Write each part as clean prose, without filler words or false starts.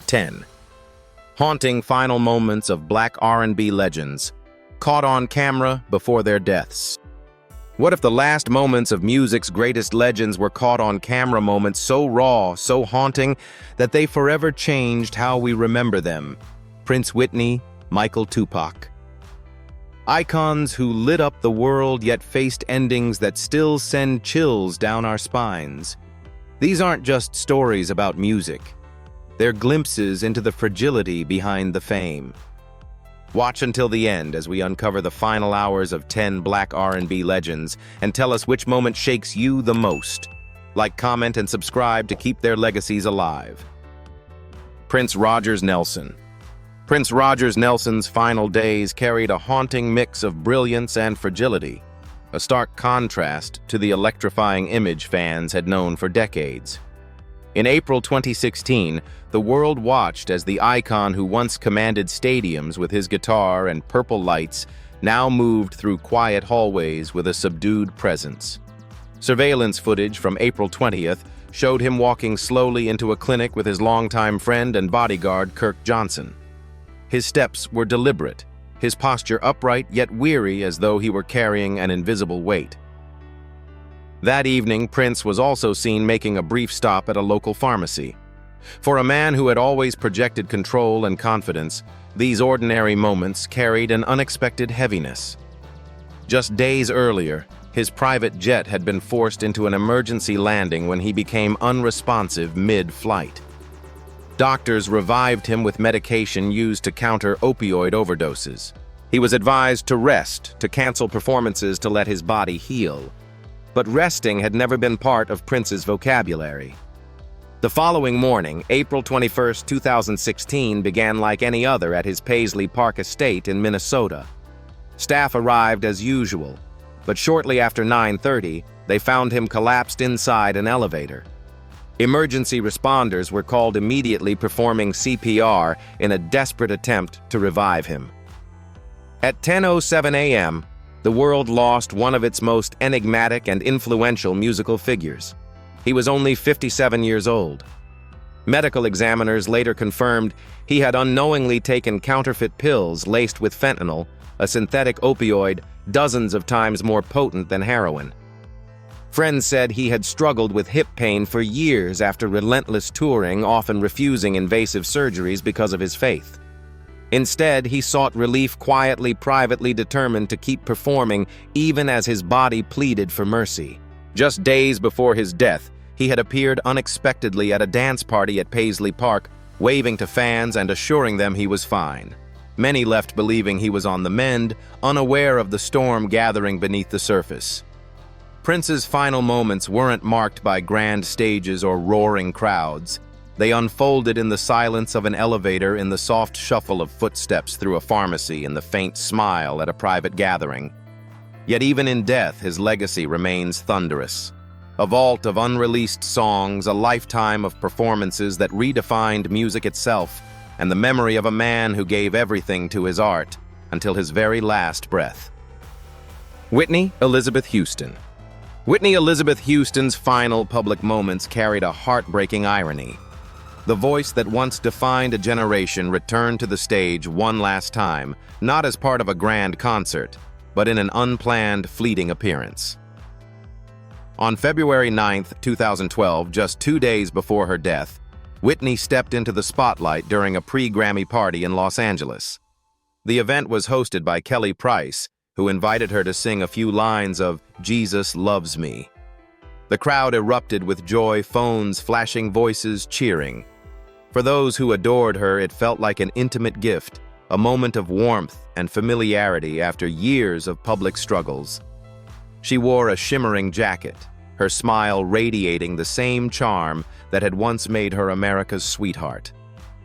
10. Haunting final moments of Black R&B legends, caught on camera before their deaths. What if the last moments of music's greatest legends were caught on camera moments so raw, so haunting, that they forever changed how we remember them? Prince Whitney, Michael Tupac. Icons who lit up the world yet faced endings that still send chills down our spines. These aren't just stories about music. They're glimpses into the fragility behind the fame. Watch until the end as we uncover the final hours of 10 Black R&B legends and tell us which moment shakes you the most. Like, comment, and subscribe to keep their legacies alive. Prince Rogers Nelson. Prince Rogers Nelson's final days carried a haunting mix of brilliance and fragility, a stark contrast to the electrifying image fans had known for decades. In April 2016, the world watched as the icon who once commanded stadiums with his guitar and purple lights now moved through quiet hallways with a subdued presence. Surveillance footage from April 20th showed him walking slowly into a clinic with his longtime friend and bodyguard Kirk Johnson. His steps were deliberate, his posture upright yet weary, as though he were carrying an invisible weight. That evening, Prince was also seen making a brief stop at a local pharmacy. For a man who had always projected control and confidence, these ordinary moments carried an unexpected heaviness. Just days earlier, his private jet had been forced into an emergency landing when he became unresponsive mid-flight. Doctors revived him with medication used to counter opioid overdoses. He was advised to rest, to cancel performances to let his body heal. But resting had never been part of Prince's vocabulary. The following morning, April 21, 2016, began like any other at his Paisley Park estate in Minnesota. Staff arrived as usual, but shortly after 9:30, they found him collapsed inside an elevator. Emergency responders were called immediately, performing CPR in a desperate attempt to revive him. At 10:07 a.m., the world lost one of its most enigmatic and influential musical figures. He was only 57 years old. Medical examiners later confirmed he had unknowingly taken counterfeit pills laced with fentanyl, a synthetic opioid dozens of times more potent than heroin. Friends said he had struggled with hip pain for years after relentless touring, often refusing invasive surgeries because of his faith. Instead, he sought relief quietly, privately, determined to keep performing even as his body pleaded for mercy. Just days before his death, he had appeared unexpectedly at a dance party at Paisley Park, waving to fans and assuring them he was fine. Many left believing he was on the mend, unaware of the storm gathering beneath the surface. Prince's final moments weren't marked by grand stages or roaring crowds. They unfolded in the silence of an elevator, in the soft shuffle of footsteps through a pharmacy, in the faint smile at a private gathering. Yet even in death, his legacy remains thunderous. A vault of unreleased songs, a lifetime of performances that redefined music itself, and the memory of a man who gave everything to his art until his very last breath. Whitney Elizabeth Houston. Whitney Elizabeth Houston's final public moments carried a heartbreaking irony. The voice that once defined a generation returned to the stage one last time, not as part of a grand concert, but in an unplanned, fleeting appearance. On February 9, 2012, just 2 days before her death, Whitney stepped into the spotlight during a pre-Grammy party in Los Angeles. The event was hosted by Kelly Price, who invited her to sing a few lines of "Jesus Loves Me." The crowd erupted with joy, phones flashing, voices cheering. For those who adored her, it felt like an intimate gift, a moment of warmth and familiarity after years of public struggles. She wore a shimmering jacket, her smile radiating the same charm that had once made her America's sweetheart.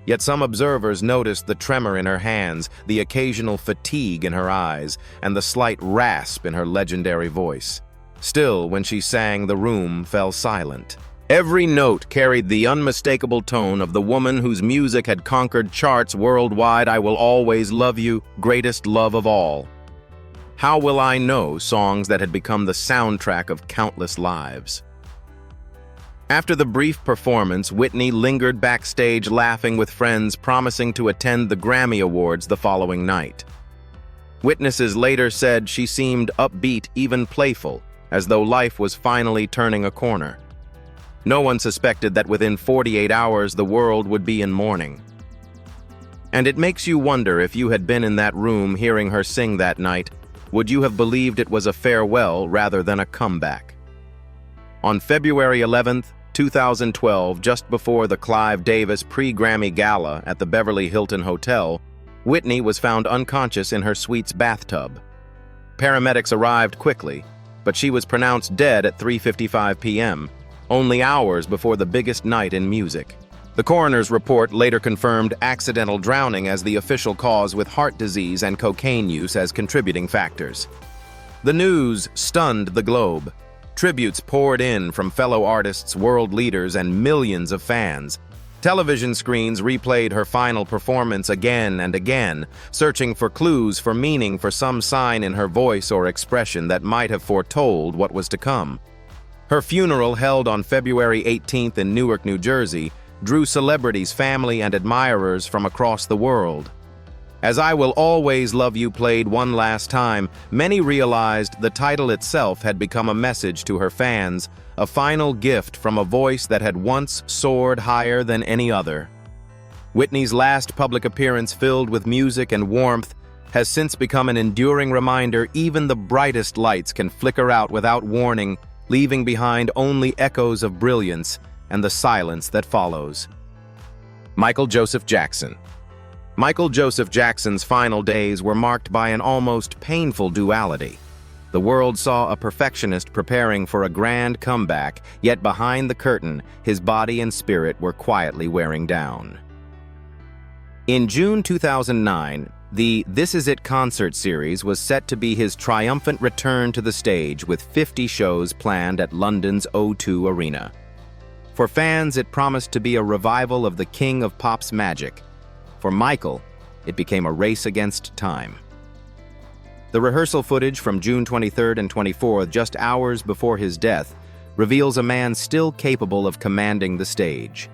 Yet some observers noticed the tremor in her hands, the occasional fatigue in her eyes, and the slight rasp in her legendary voice. Still, when she sang, the room fell silent. Every note carried the unmistakable tone of the woman whose music had conquered charts worldwide. "I Will Always Love You," "Greatest Love of All." "How Will I Know," songs that had become the soundtrack of countless lives. After the brief performance, Whitney lingered backstage laughing with friends, promising to attend the Grammy Awards the following night. Witnesses later said she seemed upbeat, even playful, as though life was finally turning a corner. No one suspected that within 48 hours the world would be in mourning. And it makes you wonder, if you had been in that room hearing her sing that night, would you have believed it was a farewell rather than a comeback? On February 11th, 2012, just before the Clive Davis pre-Grammy Gala at the Beverly Hilton Hotel, Whitney was found unconscious in her suite's bathtub. Paramedics arrived quickly, but she was pronounced dead at 3:55 p.m., only hours before the biggest night in music. The coroner's report later confirmed accidental drowning as the official cause, with heart disease and cocaine use as contributing factors. The news stunned the globe. Tributes poured in from fellow artists, world leaders, and millions of fans. Television screens replayed her final performance again and again, searching for clues, for meaning, for some sign in her voice or expression that might have foretold what was to come. Her funeral, held on February 18th in Newark, New Jersey, drew celebrities, family, and admirers from across the world. As I Will Always Love You played one last time, many realized the title itself had become a message to her fans, a final gift from a voice that had once soared higher than any other. Whitney's last public appearance, filled with music and warmth, has since become an enduring reminder even the brightest lights can flicker out without warning, leaving behind only echoes of brilliance and the silence that follows. Michael Joseph Jackson. Michael Joseph Jackson's final days were marked by an almost painful duality. The world saw a perfectionist preparing for a grand comeback, yet behind the curtain, his body and spirit were quietly wearing down. In June 2009, the This Is It concert series was set to be his triumphant return to the stage, with 50 shows planned at London's O2 Arena. For fans, it promised to be a revival of the king of pop's magic. For Michael, it became a race against time. The rehearsal footage from June 23rd and 24th, just hours before his death, reveals a man still capable of commanding the stage.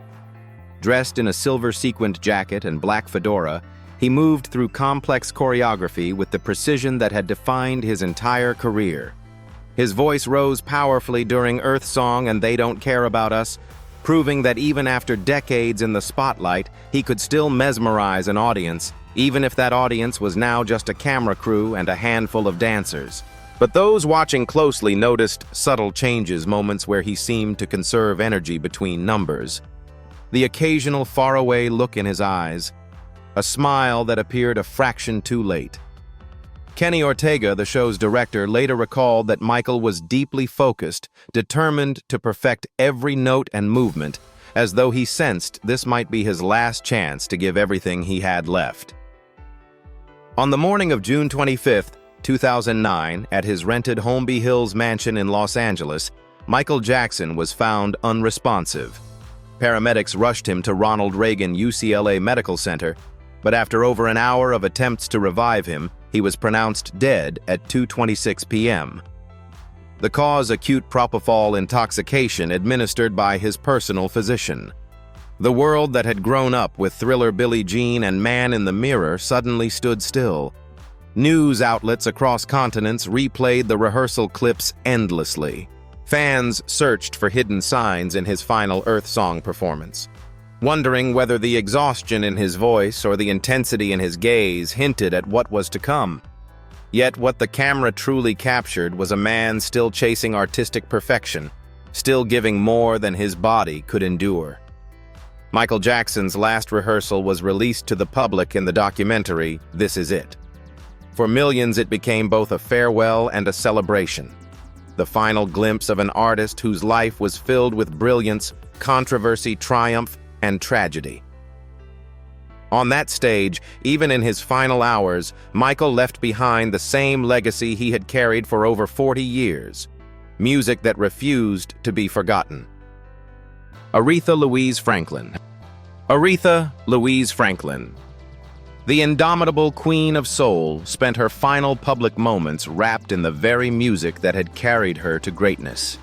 Dressed in a silver sequined jacket and black fedora, he moved through complex choreography with the precision that had defined his entire career. His voice rose powerfully during Earth Song and They Don't Care About Us, proving that even after decades in the spotlight, he could still mesmerize an audience, even if that audience was now just a camera crew and a handful of dancers. But those watching closely noticed subtle changes, moments where he seemed to conserve energy between numbers. The occasional faraway look in his eyes, a smile that appeared a fraction too late. Kenny Ortega, the show's director, later recalled that Michael was deeply focused, determined to perfect every note and movement, as though he sensed this might be his last chance to give everything he had left. On the morning of June 25, 2009, at his rented Holmby Hills mansion in Los Angeles, Michael Jackson was found unresponsive. Paramedics rushed him to Ronald Reagan UCLA Medical Center, but after over an hour of attempts to revive him, he was pronounced dead at 2:26 p.m. The cause: acute propofol intoxication administered by his personal physician. The world that had grown up with Thriller, Billie Jean, and Man in the Mirror suddenly stood still. News outlets across continents replayed the rehearsal clips endlessly. Fans searched for hidden signs in his final Earth Song performance, wondering whether the exhaustion in his voice or the intensity in his gaze hinted at what was to come. Yet what the camera truly captured was a man still chasing artistic perfection, still giving more than his body could endure. Michael Jackson's last rehearsal was released to the public in the documentary This Is It. For millions, it became both a farewell and a celebration, the final glimpse of an artist whose life was filled with brilliance, controversy, triumph, and tragedy. On that stage, even in his final hours, Michael left behind the same legacy he had carried for over 40 years, music that refused to be forgotten. Aretha Louise Franklin. Aretha Louise Franklin, the indomitable queen of soul, spent her final public moments wrapped in the very music that had carried her to greatness.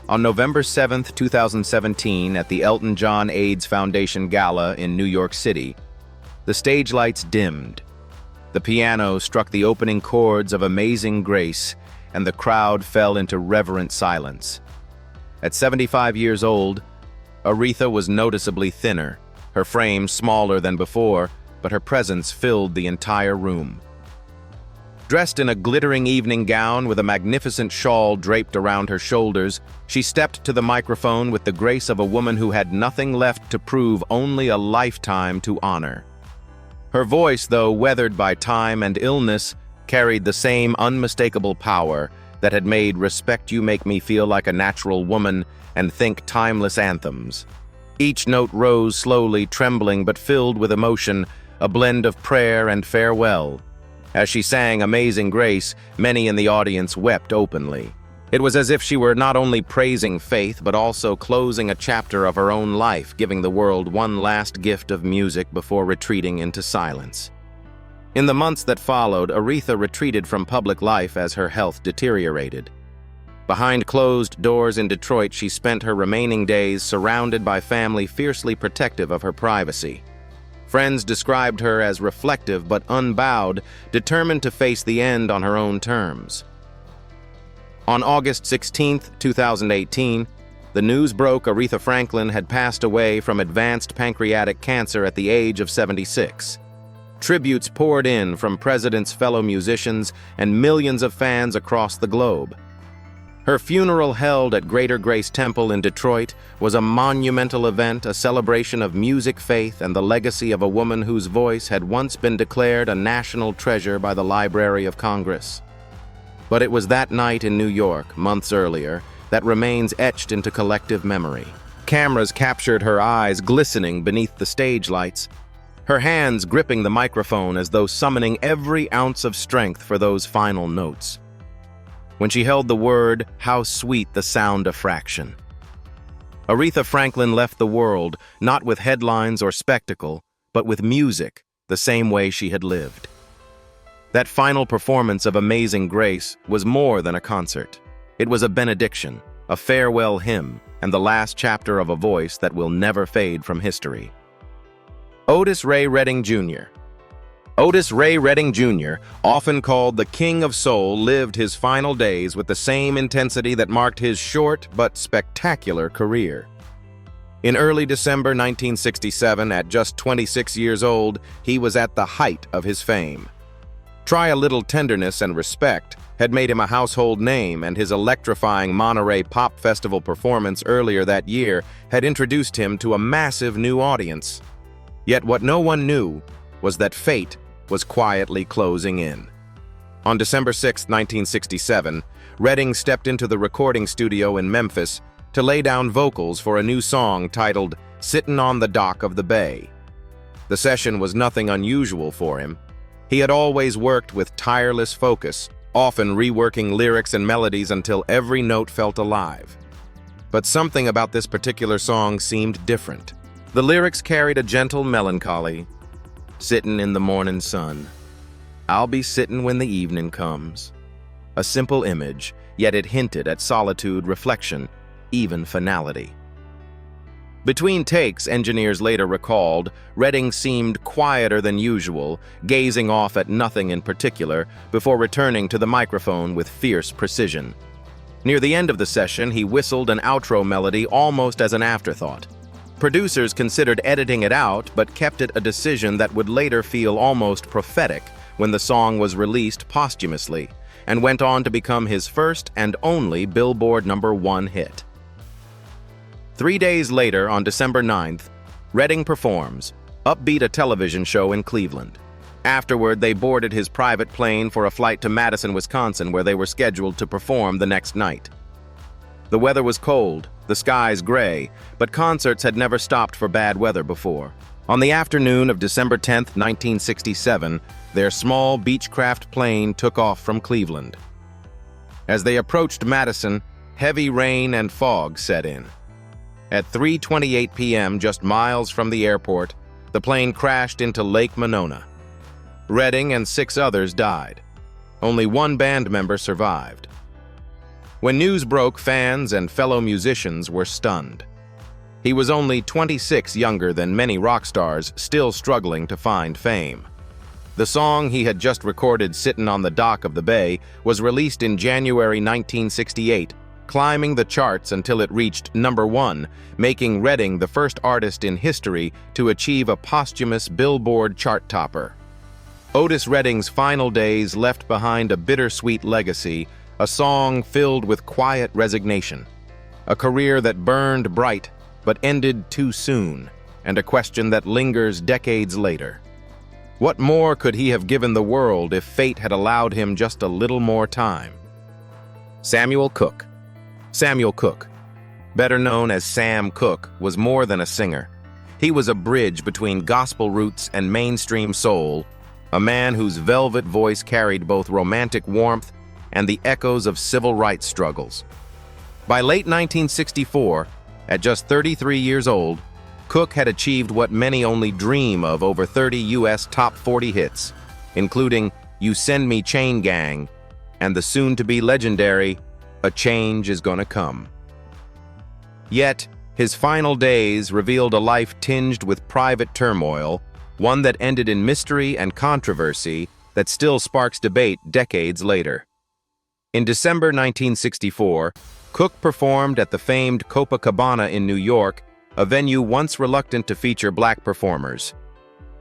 On November 7, 2017, at the Elton John AIDS Foundation Gala in New York City, the stage lights dimmed. The piano struck the opening chords of Amazing Grace, and the crowd fell into reverent silence. At 75 years old, Aretha was noticeably thinner, her frame smaller than before, but her presence filled the entire room. Dressed in a glittering evening gown with a magnificent shawl draped around her shoulders, she stepped to the microphone with the grace of a woman who had nothing left to prove, only a lifetime to honor. Her voice, though weathered by time and illness, carried the same unmistakable power that had made Respect You Make Me Feel Like a Natural Woman and Think timeless anthems. Each note rose slowly, trembling but filled with emotion, a blend of prayer and farewell. As she sang Amazing Grace, many in the audience wept openly. It was as if she were not only praising faith, but also closing a chapter of her own life, giving the world one last gift of music before retreating into silence. In the months that followed, Aretha retreated from public life as her health deteriorated. Behind closed doors in Detroit, she spent her remaining days surrounded by family fiercely protective of her privacy. Friends described her as reflective but unbowed, determined to face the end on her own terms. On August 16, 2018, the news broke Aretha Franklin had passed away from advanced pancreatic cancer at the age of 76. Tributes poured in from presidents, fellow musicians, and millions of fans across the globe. Her funeral, held at Greater Grace Temple in Detroit, was a monumental event, a celebration of music, faith, and the legacy of a woman whose voice had once been declared a national treasure by the Library of Congress. But it was that night in New York, months earlier, that remains etched into collective memory. Cameras captured her eyes glistening beneath the stage lights, her hands gripping the microphone as though summoning every ounce of strength for those final notes. When she held the word, how sweet the sound of fraction. Aretha Franklin left the world, not with headlines or spectacle, but with music, the same way she had lived. That final performance of Amazing Grace was more than a concert. It was a benediction, a farewell hymn, and the last chapter of a voice that will never fade from history. Otis Ray Redding Jr. Otis Ray Redding Jr., often called the King of Soul, lived his final days with the same intensity that marked his short but spectacular career. In early December 1967, at just 26 years old, he was at the height of his fame. Try a Little Tenderness and Respect had made him a household name, and his electrifying Monterey Pop Festival performance earlier that year had introduced him to a massive new audience. Yet what no one knew was that fate was quietly closing in. On December 6, 1967, Redding stepped into the recording studio in Memphis to lay down vocals for a new song titled Sittin' on the Dock of the Bay. The session was nothing unusual for him. He had always worked with tireless focus, often reworking lyrics and melodies until every note felt alive. But something about this particular song seemed different. The lyrics carried a gentle melancholy. Sittin' in the morning sun. I'll be sittin' when the evening comes. A simple image, yet it hinted at solitude, reflection, even finality. Between takes, engineers later recalled, Redding seemed quieter than usual, gazing off at nothing in particular, before returning to the microphone with fierce precision. Near the end of the session, he whistled an outro melody almost as an afterthought. Producers considered editing it out, but kept it a decision that would later feel almost prophetic when the song was released posthumously, and went on to become his first and only Billboard #1 hit. 3 days later, on December 9th, Redding performs, Upbeat, a television show in Cleveland. Afterward, they boarded his private plane for a flight to Madison, Wisconsin, where they were scheduled to perform the next night. The weather was cold, the skies gray, but concerts had never stopped for bad weather before. On the afternoon of December 10, 1967, their small Beechcraft plane took off from Cleveland. As they approached Madison, heavy rain and fog set in. At 3:28 p.m., just miles from the airport, the plane crashed into Lake Monona. Redding and 6 others died. Only one band member survived. When news broke, fans and fellow musicians were stunned. He was only 26 younger than many rock stars still struggling to find fame. The song he had just recorded sitting on the dock of the bay was released in January 1968, climbing the charts until it reached #1, making Redding the first artist in history to achieve a posthumous Billboard chart topper. Otis Redding's final days left behind a bittersweet legacy, a song filled with quiet resignation, a career that burned bright but ended too soon, and a question that lingers decades later. What more could he have given the world if fate had allowed him just a little more time? Samuel Cooke. Samuel Cooke, better known as Sam Cooke, was more than a singer. He was a bridge between gospel roots and mainstream soul, a man whose velvet voice carried both romantic warmth and the echoes of civil rights struggles. By late 1964, at just 33 years old, Cooke had achieved what many only dream of: over 30 U.S. top 40 hits, including You Send Me Chain Gang and the soon-to-be legendary A Change Is Gonna Come. Yet, his final days revealed a life tinged with private turmoil, one that ended in mystery and controversy that still sparks debate decades later. In December 1964, Cooke performed at the famed Copacabana in New York, a venue once reluctant to feature black performers.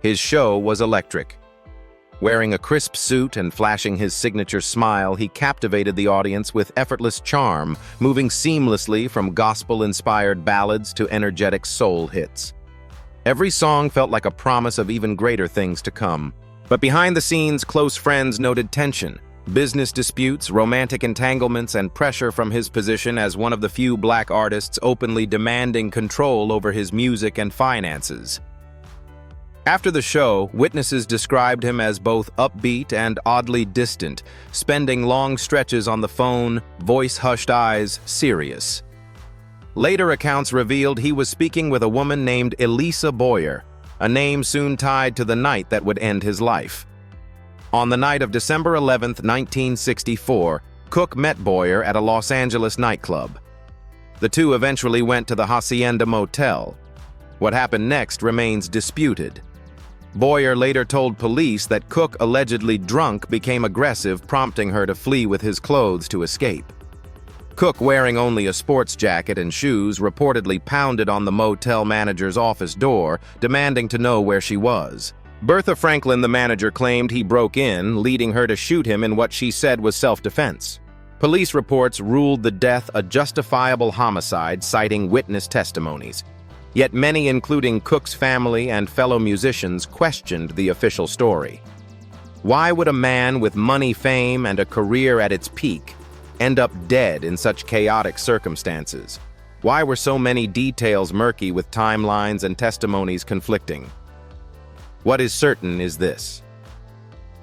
His show was electric. Wearing a crisp suit and flashing his signature smile, he captivated the audience with effortless charm, moving seamlessly from gospel-inspired ballads to energetic soul hits. Every song felt like a promise of even greater things to come. But behind the scenes, close friends noted tension, business disputes, romantic entanglements, and pressure from his position as one of the few black artists openly demanding control over his music and finances. After the show, witnesses described him as both upbeat and oddly distant, spending long stretches on the phone, voice hushed, eyes serious. Later accounts revealed he was speaking with a woman named Elisa Boyer, a name soon tied to the night that would end his life. On the night of December 11, 1964, Cooke met Boyer at a Los Angeles nightclub. The two eventually went to the Hacienda Motel. What happened next remains disputed. Boyer later told police that Cooke, allegedly drunk, became aggressive, prompting her to flee with his clothes to escape. Cooke, wearing only a sports jacket and shoes, reportedly pounded on the motel manager's office door, demanding to know where she was. Bertha Franklin, the manager, claimed he broke in, leading her to shoot him in what she said was self-defense. Police reports ruled the death a justifiable homicide, citing witness testimonies. Yet many, including Cooke's family and fellow musicians, questioned the official story. Why would a man with money, fame, and a career at its peak end up dead in such chaotic circumstances? Why were so many details murky, with timelines and testimonies conflicting? What is certain is this: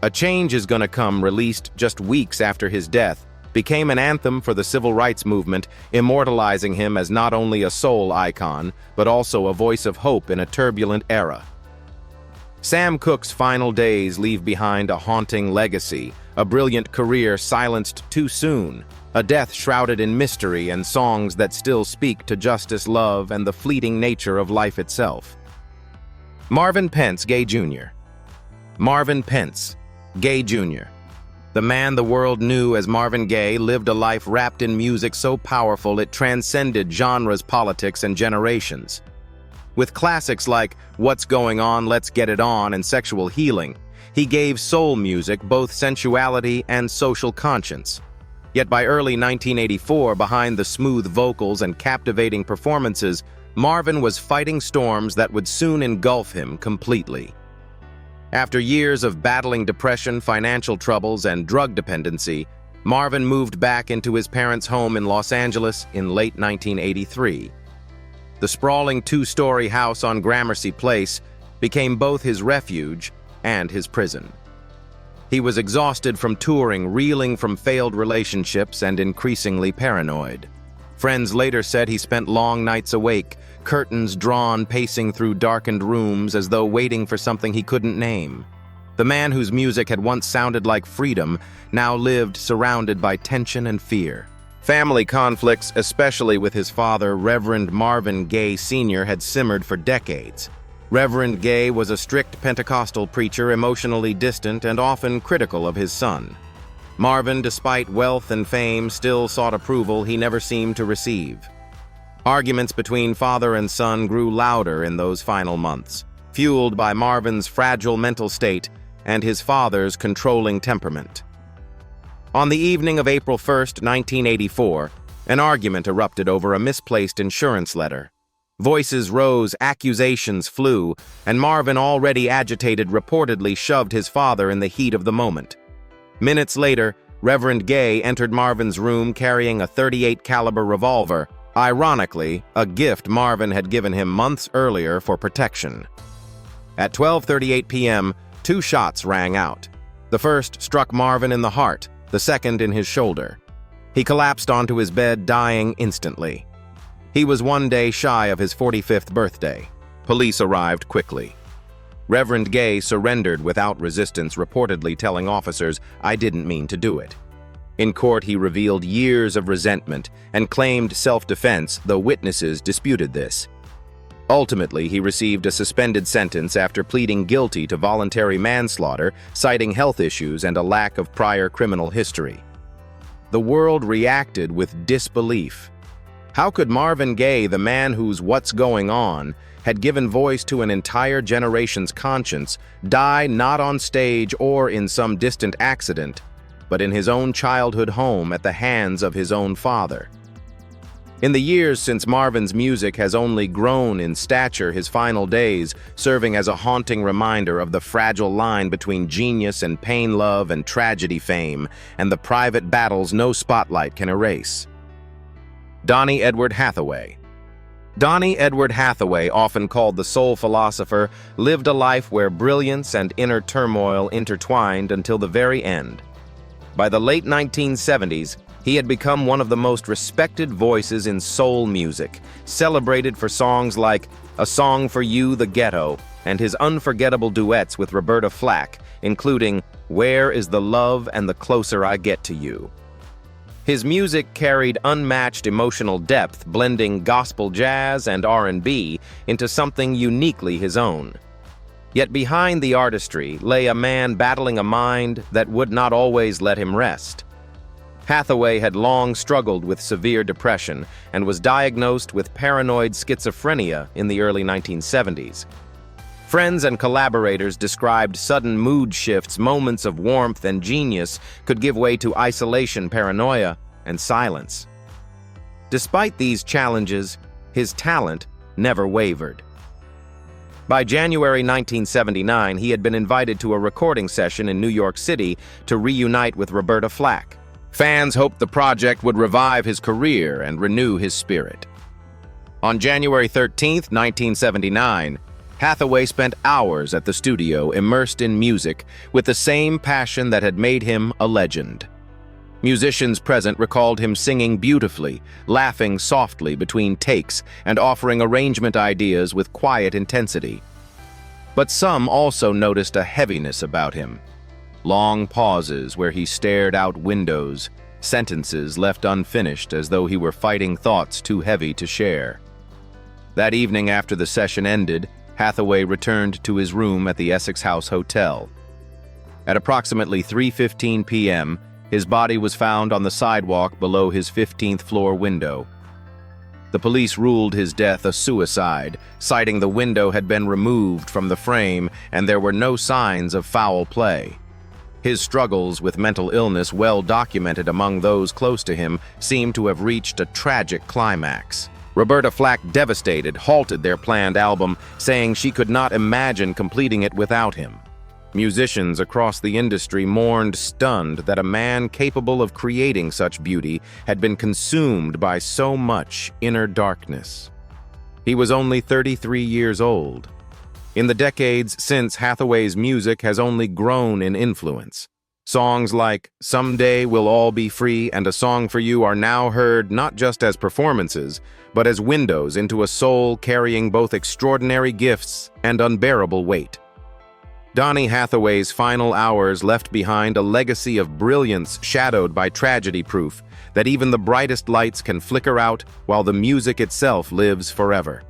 A Change Is Gonna Come, released just weeks after his death, became an anthem for the civil rights movement, immortalizing him as not only a soul icon, but also a voice of hope in a turbulent era. Sam Cooke's final days leave behind a haunting legacy, a brilliant career silenced too soon, a death shrouded in mystery and songs that still speak to justice, love, and the fleeting nature of life itself. Marvin Pentz Gay Jr. Marvin Pentz Gay Jr., the man the world knew as Marvin Gaye, lived a life wrapped in music so powerful it transcended genres, politics, and generations. With classics like What's Going On, Let's Get It On, and Sexual Healing, he gave soul music both sensuality and social conscience. Yet by early 1984, behind the smooth vocals and captivating performances, Marvin was fighting storms that would soon engulf him completely. After years of battling depression, financial troubles, and drug dependency, Marvin moved back into his parents' home in Los Angeles in late 1983. The sprawling two-story house on Gramercy Place became both his refuge and his prison. He was exhausted from touring, reeling from failed relationships, and increasingly paranoid. Friends later said he spent long nights awake, curtains drawn, pacing through darkened rooms as though waiting for something he couldn't name. The man whose music had once sounded like freedom now lived surrounded by tension and fear. Family conflicts, especially with his father, Reverend Marvin Gaye Sr., had simmered for decades. Reverend Gaye was a strict Pentecostal preacher, emotionally distant and often critical of his son. Marvin, despite wealth and fame, still sought approval he never seemed to receive. Arguments between father and son grew louder in those final months, fueled by Marvin's fragile mental state and his father's controlling temperament. On the evening of April 1, 1984, an argument erupted over a misplaced insurance letter. Voices rose, accusations flew, and Marvin, already agitated, reportedly shoved his father in the heat of the moment. Minutes later, Reverend Gaye entered Marvin's room carrying a .38 caliber revolver, ironically, a gift Marvin had given him months earlier for protection. At 12:38 p.m., 2 shots rang out. The first struck Marvin in the heart, the second in his shoulder. He collapsed onto his bed, dying instantly. He was 1 day shy of his 45th birthday. Police arrived quickly. Reverend Gaye surrendered without resistance, reportedly telling officers, "I didn't mean to do it." In court, he revealed years of resentment and claimed self-defense, though witnesses disputed this. Ultimately, he received a suspended sentence after pleading guilty to voluntary manslaughter, citing health issues and a lack of prior criminal history. The world reacted with disbelief. How could Marvin Gaye, the man whose "What's Going On" had given voice to an entire generation's conscience, die not on stage or in some distant accident, but in his own childhood home at the hands of his own father? In the years since Marvin's music has only grown in stature, his final days serving as a haunting reminder of the fragile line between genius and pain, love and tragedy, fame, and the private battles no spotlight can erase. Donny Edward Hathaway. Donny Edward Hathaway, often called the soul philosopher, lived a life where brilliance and inner turmoil intertwined until the very end. By the late 1970s, he had become one of the most respected voices in soul music, celebrated for songs like A Song for You, The Ghetto, and his unforgettable duets with Roberta Flack, including Where Is the Love and the Closer I Get to You. His music carried unmatched emotional depth, blending gospel jazz and R&B into something uniquely his own. Yet behind the artistry lay a man battling a mind that would not always let him rest. Hathaway had long struggled with severe depression and was diagnosed with paranoid schizophrenia in the early 1970s. Friends and collaborators described sudden mood shifts, moments of warmth and genius could give way to isolation, paranoia, and silence. Despite these challenges, his talent never wavered. By January 1979, he had been invited to a recording session in New York City to reunite with Roberta Flack. Fans hoped the project would revive his career and renew his spirit. On January 13, 1979, Hathaway spent hours at the studio immersed in music with the same passion that had made him a legend. Musicians present recalled him singing beautifully, laughing softly between takes, and offering arrangement ideas with quiet intensity. But some also noticed a heaviness about him. Long pauses where he stared out windows, sentences left unfinished as though he were fighting thoughts too heavy to share. That evening after the session ended, Hathaway returned to his room at the Essex House Hotel. At approximately 3:15 p.m., his body was found on the sidewalk below his 15th floor window. The police ruled his death a suicide, citing the window had been removed from the frame and there were no signs of foul play. His struggles with mental illness, well documented among those close to him, seemed to have reached a tragic climax. Roberta Flack, devastated, halted their planned album, saying she could not imagine completing it without him. Musicians across the industry mourned, stunned that a man capable of creating such beauty had been consumed by so much inner darkness. He was only 33 years old. In the decades since, Hathaway's music has only grown in influence. Songs like Someday We'll All Be Free and A Song for You are now heard not just as performances, but as windows into a soul carrying both extraordinary gifts and unbearable weight. Donny Hathaway's final hours left behind a legacy of brilliance shadowed by tragedy, proof that even the brightest lights can flicker out while the music itself lives forever.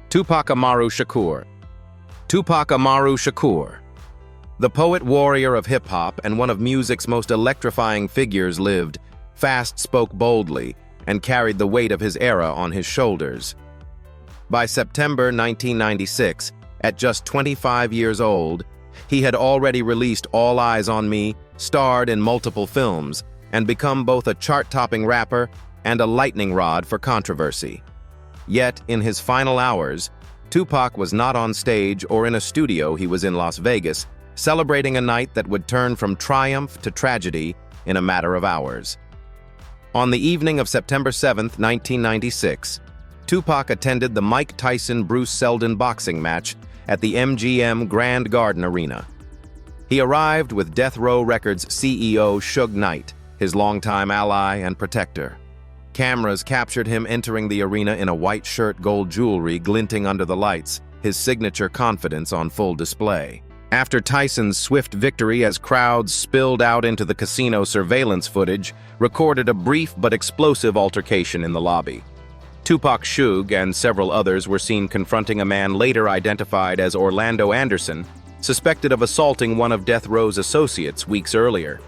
Tupac Amaru Shakur. Tupac Amaru Shakur. The poet-warrior of hip-hop and one of music's most electrifying figures lived, fast, spoke boldly, and carried the weight of his era on his shoulders. By September 1996, at just 25 years old, he had already released All Eyes on Me, starred in multiple films, and become both a chart-topping rapper and a lightning rod for controversy. Yet, in his final hours, Tupac was not on stage or in a studio. He was in Las Vegas, celebrating a night that would turn from triumph to tragedy in a matter of hours. On the evening of September 7, 1996, Tupac attended the Mike Tyson-Bruce Seldon boxing match at the MGM Grand Garden Arena. He arrived with Death Row Records CEO Suge Knight, his longtime ally and protector. Cameras captured him entering the arena in a white shirt, gold jewelry glinting under the lights, his signature confidence on full display. After Tyson's swift victory, as crowds spilled out into the casino, surveillance footage recorded a brief but explosive altercation in the lobby. Tupac, Suge, and several others were seen confronting a man later identified as Orlando Anderson, suspected of assaulting one of Death Row's associates weeks earlier.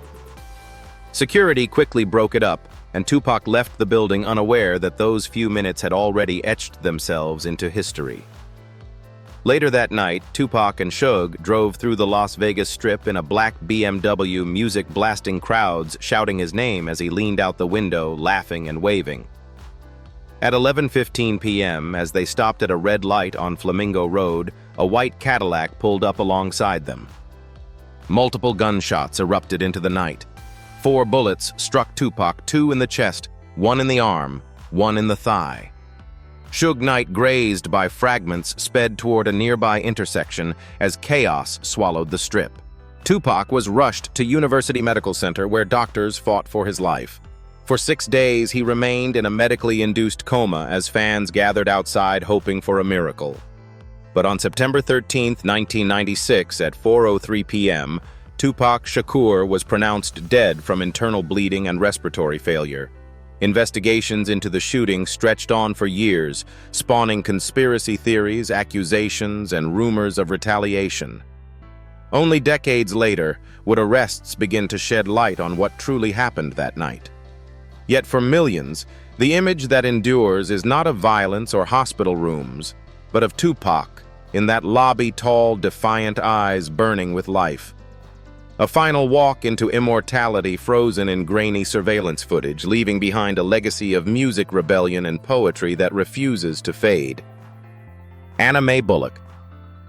Security quickly broke it up, and Tupac left the building unaware that those few minutes had already etched themselves into history. Later that night, Tupac and Suge drove through the Las Vegas Strip in a black BMW, music blasting, crowds shouting his name as he leaned out the window, laughing and waving. At 11:15 p.m., as they stopped at a red light on Flamingo Road, a white Cadillac pulled up alongside them. Multiple gunshots erupted into the night. 4 bullets struck Tupac, 2 in the chest, 1 in the arm, 1 in the thigh. Suge Knight, grazed by fragments, sped toward a nearby intersection as chaos swallowed the strip. Tupac was rushed to University Medical Center, where doctors fought for his life. For 6 days, he remained in a medically induced coma as fans gathered outside hoping for a miracle. But on September 13, 1996, at 4:03 p.m., Tupac Shakur was pronounced dead from internal bleeding and respiratory failure. Investigations into the shooting stretched on for years, spawning conspiracy theories, accusations, and rumors of retaliation. Only decades later would arrests begin to shed light on what truly happened that night. Yet for millions, the image that endures is not of violence or hospital rooms, but of Tupac in that lobby, tall, defiant eyes burning with life. A final walk into immortality frozen in grainy surveillance footage, leaving behind a legacy of music rebellion and poetry that refuses to fade. Anna Mae Bullock.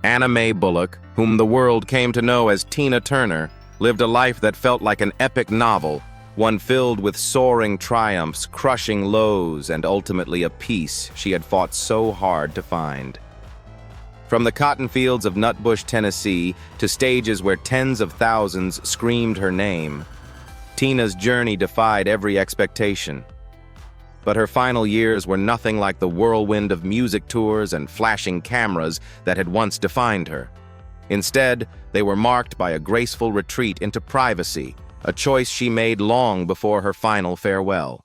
Anna Mae Bullock, whom the world came to know as Tina Turner, lived a life that felt like an epic novel, one filled with soaring triumphs, crushing lows, and ultimately a peace she had fought so hard to find. From the cotton fields of Nutbush, Tennessee, to stages where tens of thousands screamed her name, Tina's journey defied every expectation. But her final years were nothing like the whirlwind of music tours and flashing cameras that had once defined her. Instead, they were marked by a graceful retreat into privacy, a choice she made long before her final farewell.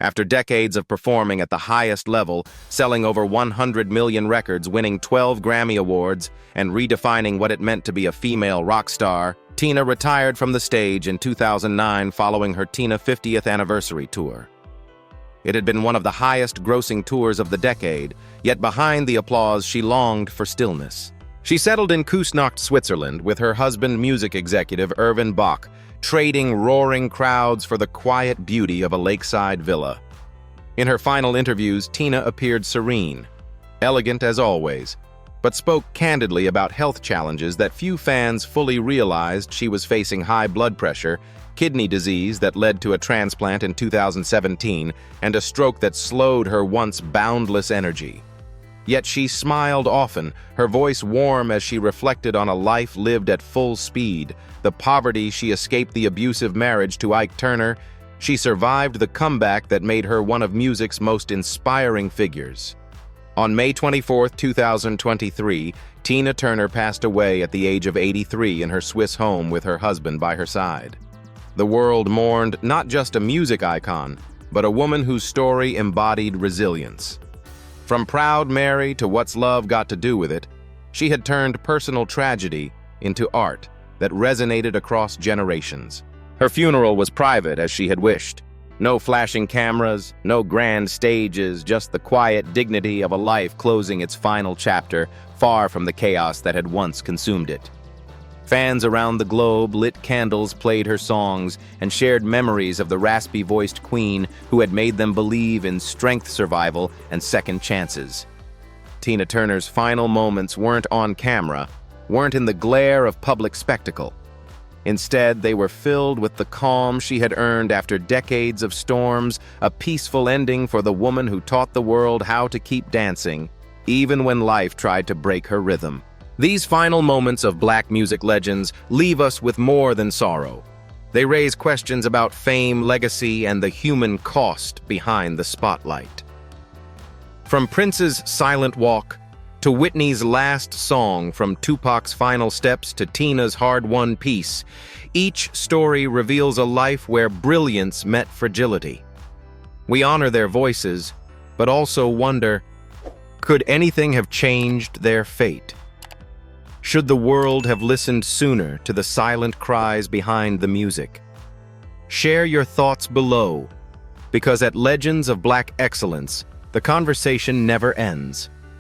After decades of performing at the highest level, selling over 100 million records, winning 12 Grammy Awards, and redefining what it meant to be a female rock star, Tina retired from the stage in 2009 following her Tina 50th anniversary tour. It had been one of the highest-grossing tours of the decade, yet behind the applause she longed for stillness. She settled in Küsnacht, Switzerland, with her husband, music executive Erwin Bach, trading roaring crowds for the quiet beauty of a lakeside villa. In her final interviews, Tina appeared serene, elegant as always, but spoke candidly about health challenges that few fans fully realized. She was facing high blood pressure, kidney disease that led to a transplant in 2017, and a stroke that slowed her once boundless energy. Yet she smiled often, her voice warm as she reflected on a life lived at full speed, the poverty she escaped, the abusive marriage to Ike Turner. She survived the comeback that made her one of music's most inspiring figures. On May 24, 2023, Tina Turner passed away at the age of 83 in her Swiss home with her husband by her side. The world mourned not just a music icon, but a woman whose story embodied resilience. From Proud Mary to What's Love Got to Do with It, she had turned personal tragedy into art that resonated across generations. Her funeral was private as she had wished. No flashing cameras, no grand stages, just the quiet dignity of a life closing its final chapter, far from the chaos that had once consumed it. Fans around the globe lit candles, played her songs, and shared memories of the raspy-voiced queen who had made them believe in strength, survival, and second chances. Tina Turner's final moments weren't on camera, weren't in the glare of public spectacle. Instead, they were filled with the calm she had earned after decades of storms, a peaceful ending for the woman who taught the world how to keep dancing, even when life tried to break her rhythm. These final moments of Black music legends leave us with more than sorrow. They raise questions about fame, legacy, and the human cost behind the spotlight. From Prince's Silent Walk to Whitney's last song, from Tupac's Final Steps to Tina's hard-won peace, each story reveals a life where brilliance met fragility. We honor their voices, but also wonder, could anything have changed their fate? Should the world have listened sooner to the silent cries behind the music? Share your thoughts below, because at Legends of Black Excellence, the conversation never ends.